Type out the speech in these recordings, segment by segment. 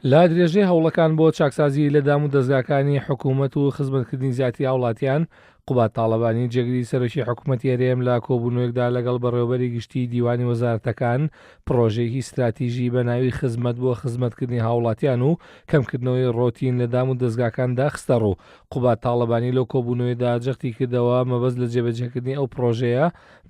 لا درێژەی هەوڵەکان بۆ چاکسازی لە دام و دەستگاکانی حکوومەت و خزمەتکردنی زیاتی هاوڵاتیان، قوبات تاڵەبانی جێگری سەرۆکی حکوومەتی هەرێم لە کۆبوونەوەیەکدا لەگەڵ بەڕێوەبەری گشتی دیوانی وەزارەتەکان پرۆژەیەکی استراتیژی بە ناوی خزمەت بۆ خزمەتکردنی هاوڵاتیان و کەمکردنەوەی ڕۆتین لە دام و دەستگاکاندا خستە ڕوو. قوبات تاڵەبانی لەو کۆبوونەوەیەدا جەختی کردەوە مەبەست لە جێبەجێکردنی ئەو پرۆژەیە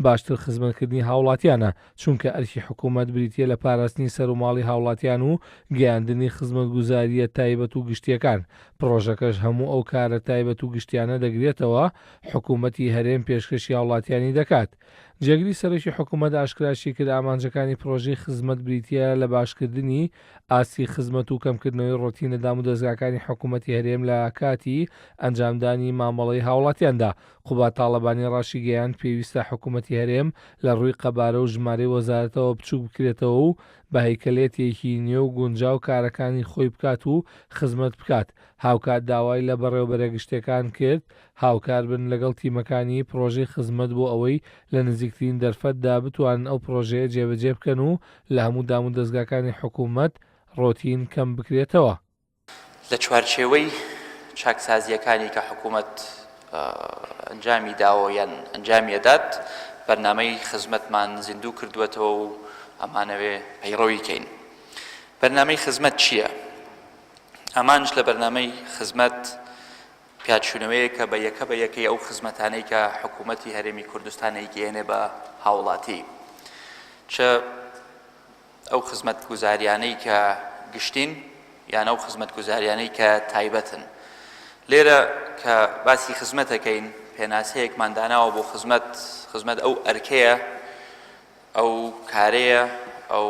باشتر خزمەتکردنی هاوڵاتیانە، چونکە ئەرکی حکوومەت بریتیە لە پاراستنی سەر و ماڵی هاوڵاتیان و گەیاندنی خزمەتگوزاریە تایبەت و گشتیەکان. پرۆژەکەش هەموو ئەو کارە تایبەت و گشتیانە دەگرێتەوە حکوومەتی هەرێم پێشکەشی هاوڵاتیانی دەکات. جێگری سەرۆکی حکوومەت ئاشکراشی کرد ئامانجەکانی پرۆژەی خزمەت بریتیە لە باشکردنی ئاسی خزمەت و کەمکردنەوەی ڕۆتینە دام و دەستگاکانی حکوومەتی هەرێم لە کاتی ئەنجامدانی مامەڵەی هاوڵاتیاندا. قوبات تاڵەبانی ڕاشی گەیاند پێویستە حکوومەتی هەرێم لە ڕووی قەبارە و ژمارەی وەزارەتەوە بچووک بکرێتەوە و بە هەیکەلێتێکی نوێ و گونجاو کارەکانی خۆی بکات و خزمەت بکات. هاوکات داوای لە بەڕێوەبەرە گشتەکان کرد هاوکار بن لەگەڵ تیمەکانی پرۆژەی خزمەت بۆ ئەوەی لە نزیکترین دەرفەتدا بتوانن ئەو پرۆژەیە جێبەجێ بکەن و لە هەموو دام و دەستگاکانی حکوومەت ڕۆتین کەم بکرێتەوە. لە چوارچێوەی چاکسازیەکانی کە حکوومەت ئەنجامی داوە یان ئەنجامیەدات بەرنامەی خزمەتمان زیندوو کردووەتەوە و ئەمانەوێ پەیڕەوی کەین. بەرنامەی خزمەت چییە؟ ئەمانش لە بەرنامەی خزمەت پیادچوونەوەیە کە بە یەکەی ئەو خزمەتانەی کە حکوومەتی هەرێمی کوردستانی گەیەنێ بە هاوڵاتی، چ ئەو خزمەت گوزاریانەی کە گشتین یان ئەو خزمەت گوزاریانەی کە تایبەتن. لێرە کە باسی خزمەتەکەین پێناسەیەکمان داناوە بۆ خزمەت ئەو ئەرکەیە، ئەو کارەیە، ئەو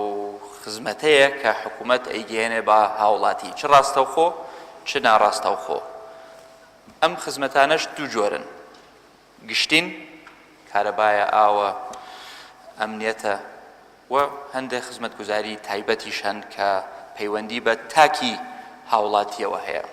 خزمەتەیە کە حکوومەت ئەیگەێنێ بە هاوڵاتی، چ ڕاستەوخۆ چ ناڕاستەوخۆ. ئەم خزمەتانەش دوو جۆرن: گشتین کارەبایە، ئاوە، ئەمنیەتە، و هەندێک خزمەت گوزاری تایبەتیش هەن کە پەیوەندی بە تاکی هاوڵاتیەوە هەیە.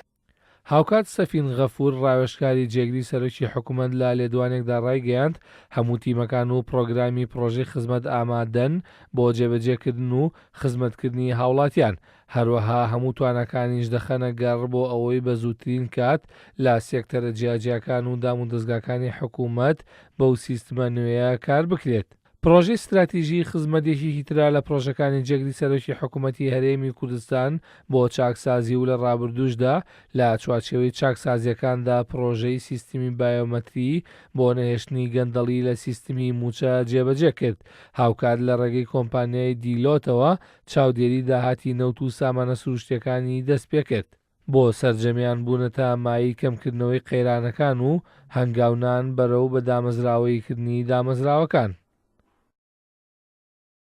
هاوکات سەفین غەفور ڕاوێژکاری جێگری سەرۆکی حکوومەت لە لێدوانێکدا ڕایگەیاند هەموو تیمەکان و پرۆگرامی پرۆژەی خزمەت ئامادەن بۆ جێبەجێکردن و خزمەتکردنی هاوڵاتیان. هەروەها هەموو توانەکانیش دەخەنە گەڕ بۆ ئەوەی بە زووترین کات لە سێکتەرە جیاجیەکان و دام و دەستگاکانی حکوومەت بەو سیستمە نوێیە کار بکرێت. پرۆژەی استراتیژی خزمەتێکی ترا لە پرۆژەکانی جێگری سەرۆکی حکوومەتی هەرێمی کوردستان بۆ چاکسازی و لە ڕابردووشدا لە چوارچێوەی چاکسازیەکاندا پرۆژەی سیستمی بایۆمەتری بۆ نەهێشتنی گەندەڵی لە سیستمی موچە جێبەجێ کرد. هاوکات لە ڕێگەی کۆمپانیای دیلۆتەوە چاودێری داهاتی نەوت و سامانە سروشتیەکانی دەست پێ کرد. بۆ سەرجەمیان بوونەتە مای کەمکردنەوەی قەیرانەکان و هەنگاونان بەرەو بە دامەزراوەیکردنی دامەزراوەکان.